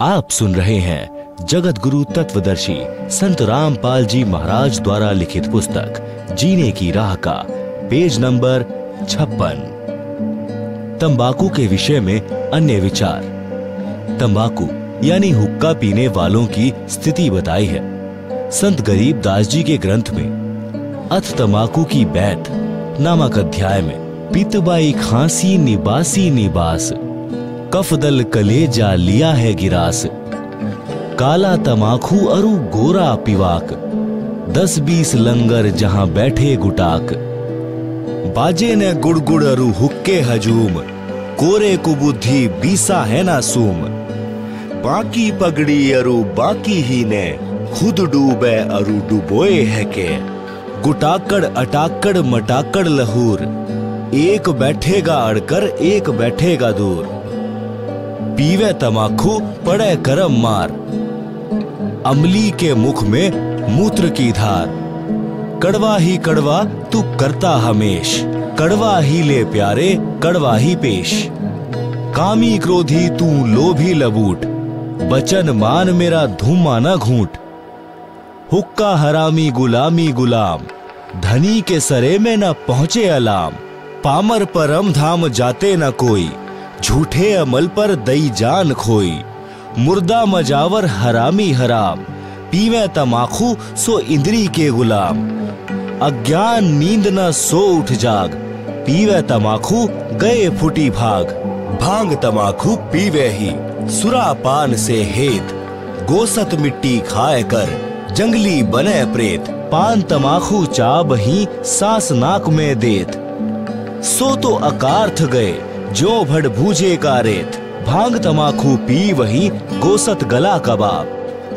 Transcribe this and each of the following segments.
आप सुन रहे हैं जगत गुरु तत्वदर्शी संत रामपाल जी महाराज द्वारा लिखित पुस्तक जीने की राह का पेज नंबर 56। तंबाकू के विषय में अन्य विचार। तंबाकू यानी हुक्का पीने वालों की स्थिति बताई है। संत गरीब दास जी के ग्रंथ में अथ तंबाकू की बैत नामक अध्याय में पितबाई खांसी निबासी निबास कफदल कलेजा लिया है गिरास काला तमाखू अरु गोरा पिवाक 10-20 लंगर जहां बैठे गुटाक बाजे ने गुड़गुड़ अरु हुक्के हजूम कोरे कुबुद्धि बीसा है ना सूम बाकी पगड़ी अरु बाकी ही ने खुद डूबे अरु डुबोए है के गुटाकड़ अटाकड़ मटाकड़ लहूर एक बैठेगा अड़कर एक बैठेगा दूर पीवे तमाखू पड़े करम मार अमली के मुख में मूत्र की धार कड़वा ही कड़वा तू करता हमेश कड़वा ही ले प्यारे कड़वा ही पेश कामी क्रोधी तू लोभी लबूट बचन मान मेरा धूमा न घूंट हुक्का हरामी गुलामी गुलाम धनी के सरे में न पहुंचे अलाम पामर परम धाम जाते न कोई झूठे अमल पर दई जान खोई मुर्दा मजावर हरामी हराम पीवे तमाखू सो इंद्री के गुलाम अज्ञान नींद न सो उठ जाग पीवे तमाखू गए फुटी भाग भांग तमाखू पीवे ही सुरापान से हेत गोसत मिट्टी खाए कर जंगली बने प्रेत पान तमाखू चाब ही सांस नाक में देत सो तो अकार्थ गए जो भड़ भूजे का रेत भांग तमाखू पी वही गोसत गला कबाब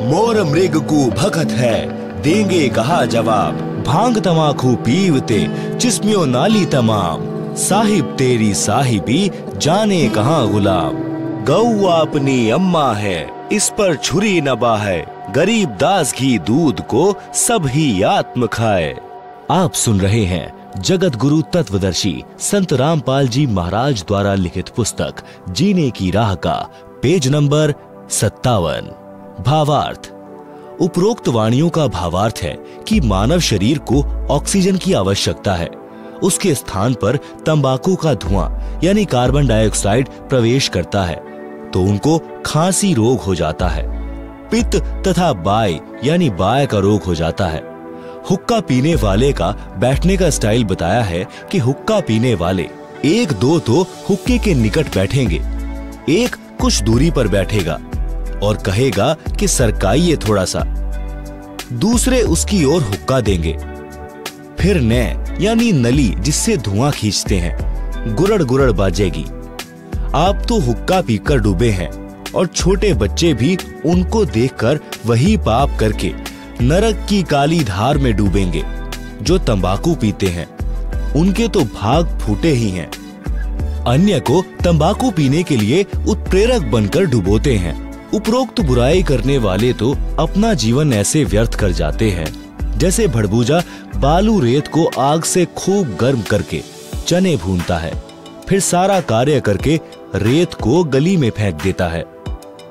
मोर मृग को भगत है देंगे कहा जवाब भांग तमाखू पीवते जिस्मियों नाली तमाम साहिब तेरी साहिबी जाने कहाँ गुलाम गौ अपनी अम्मा है इस पर छुरी नबा है गरीब दास घी दूध को सब ही आत्म खाए। आप सुन रहे हैं जगत गुरु तत्वदर्शी संत रामपाल जी महाराज द्वारा लिखित पुस्तक जीने की राह का पेज नंबर 57। भावार्थ। उपरोक्त वाणियों का भावार्थ है कि मानव शरीर को ऑक्सीजन की आवश्यकता है। उसके स्थान पर तंबाकू का धुआं यानी कार्बन डाइऑक्साइड प्रवेश करता है तो उनको खांसी रोग हो जाता है। पित्त तथा बाय यानी बाय का रोग हो जाता है। हुक्का पीने वाले का बैठने का स्टाइल बताया है कि हुक्का पीने वाले एक दो तो हुक्के के निकट बैठेंगे, एक कुछ दूरी पर बैठेगा और कहेगा कि सरकाइए थोड़ा सा, दूसरे उसकी ओर हुक्का देंगे। फिर ने यानी नली जिससे धुआं खींचते हैं गुरड़ गुरड़ बाजेगी। आप तो हुक्का पीकर डूबे हैं और छोटे बच्चे भी उनको देखकर वही पाप करके नरक की काली धार में डूबेंगे। जो तंबाकू पीते हैं उनके तो भाग फूटे ही हैं। अन्य को तंबाकू पीने के लिए उत्प्रेरक बनकर डुबोते हैं। उपरोक्त बुराई करने वाले तो अपना जीवन ऐसे व्यर्थ कर जाते हैं जैसे भड़बूजा बालू रेत को आग से खूब गर्म करके चने भूनता है, फिर सारा कार्य करके रेत को गली में फेंक देता है।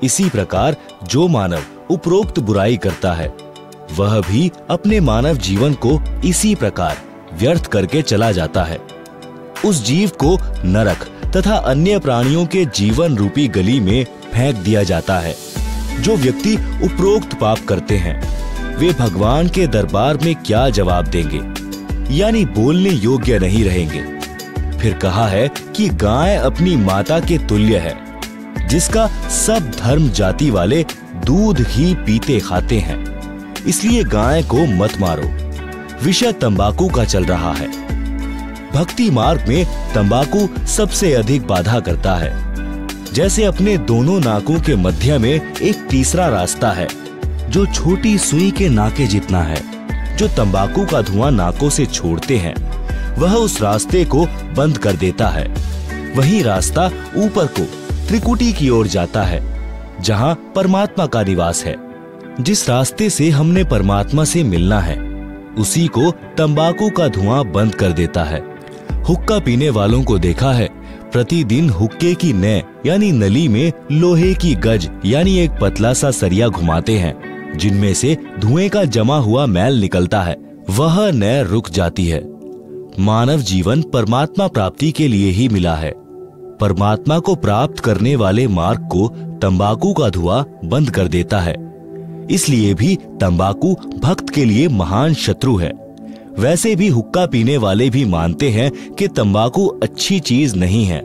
इसी प्रकार जो मानव उपरोक्त बुराई करता है वह भी अपने मानव जीवन को इसी प्रकार व्यर्थ करके चला जाता है। उस जीव को नरक तथा अन्य प्राणियों के जीवन रूपी गली में फेंक दिया जाता है। जो व्यक्ति उपरोक्त पाप करते हैं वे भगवान के दरबार में क्या जवाब देंगे, यानी बोलने योग्य नहीं रहेंगे। फिर कहा है कि गाय अपनी माता के तुल्य है, जिसका सब धर्म जाति वाले दूध ही पीते खाते हैं, इसलिए गाय को मत मारो। विषय तंबाकू का चल रहा है। भक्ति मार्ग में तंबाकू सबसे अधिक बाधा करता है। जैसे अपने दोनों नाकों के मध्य में एक तीसरा रास्ता है जो छोटी सुई के नाके जितना है। जो तंबाकू का धुआं नाकों से छोड़ते हैं वह उस रास्ते को बंद कर देता है। वही रास्ता ऊपर को त्रिकुटी की ओर जाता है जहां परमात्मा का निवास है। जिस रास्ते से हमने परमात्मा से मिलना है उसी को तंबाकू का धुआं बंद कर देता है। हुक्का पीने वालों को देखा है प्रतिदिन हुक्के की नय यानी नली में लोहे की गज यानी एक पतला सा सरिया घुमाते हैं, जिनमें से धुएं का जमा हुआ मैल निकलता है। वह नय रुक जाती है। मानव जीवन परमात्मा प्राप्ति के लिए ही मिला है। परमात्मा को प्राप्त करने वाले मार्ग को तंबाकू का धुआं बंद कर देता है। इसलिए भी तंबाकू भक्त के लिए महान शत्रु है। वैसे भी हुक्का पीने वाले भी मानते हैं कि तंबाकू अच्छी चीज नहीं है।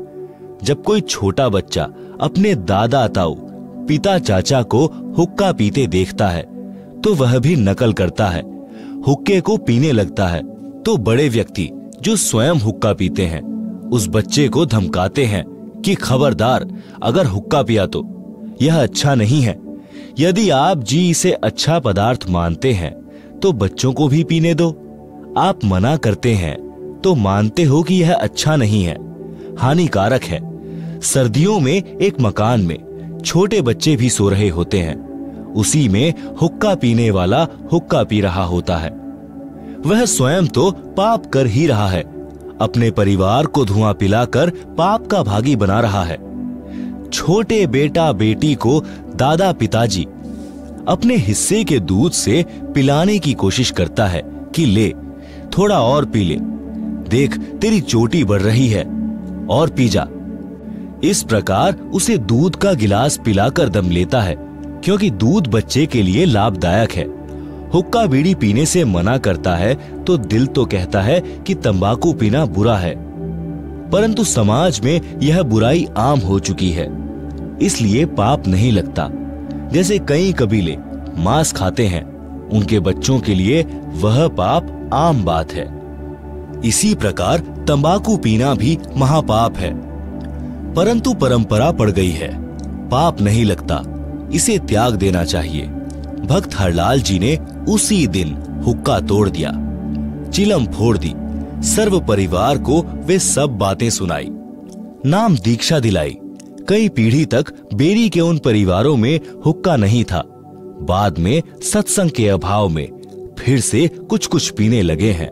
जब कोई छोटा बच्चा अपने दादा ताऊ, पिता चाचा को हुक्का पीते देखता है तो वह भी नकल करता है, हुक्के को पीने लगता है। तो बड़े व्यक्ति जो स्वयं हुक्का पीते हैं उस बच्चे को धमकाते हैं कि खबरदार, अगर हुक्का पिया तो यह अच्छा नहीं है। यदि आप जी इसे अच्छा पदार्थ मानते हैं तो बच्चों को भी पीने दो। आप मना करते हैं तो मानते हो कि यह अच्छा नहीं है, हानिकारक है। सर्दियों में एक मकान में छोटे बच्चे भी सो रहे होते हैं। उसी में हुक्का पीने वाला हुक्का पी रहा होता है। वह स्वयं तो पाप कर ही रहा है, अपने परिवार को धुआं पिलाकर पाप का भागी बना रहा है। छोटे बेटा बेटी को दादा पिताजी अपने हिस्से के दूध से पिलाने की कोशिश करता है कि ले थोड़ा और पी ले, देख तेरी चोटी बढ़ रही है और पी जा। इस प्रकार उसे दूध का गिलास पिलाकर दम लेता है, क्योंकि दूध बच्चे के लिए लाभदायक है। हुक्का बीड़ी पीने से मना करता है तो दिल तो कहता है कि तंबाकू पीना बुरा है, परंतु समाज में यह बुराई आम हो चुकी है, इसलिए पाप नहीं लगता। जैसे कई कबीले मांस खाते हैं, उनके बच्चों के लिए वह पाप आम बात है। इसी प्रकार तंबाकू पीना भी महापाप है, परंतु परंपरा पड़ गई है, पाप नहीं लगता, इसे त्याग देना चाहिए। भक्त हरलाल जी ने उसी दिन हुक्का तोड़ दिया, चिलम फोड़ दी, सर्व परिवार को वे सब बातें सुनाई, नाम दीक्षा दिलाई। कई पीढ़ी तक बेरी के उन परिवारों में हुक्का नहीं था। बाद में सत्संग के अभाव में फिर से कुछ कुछ पीने लगे हैं।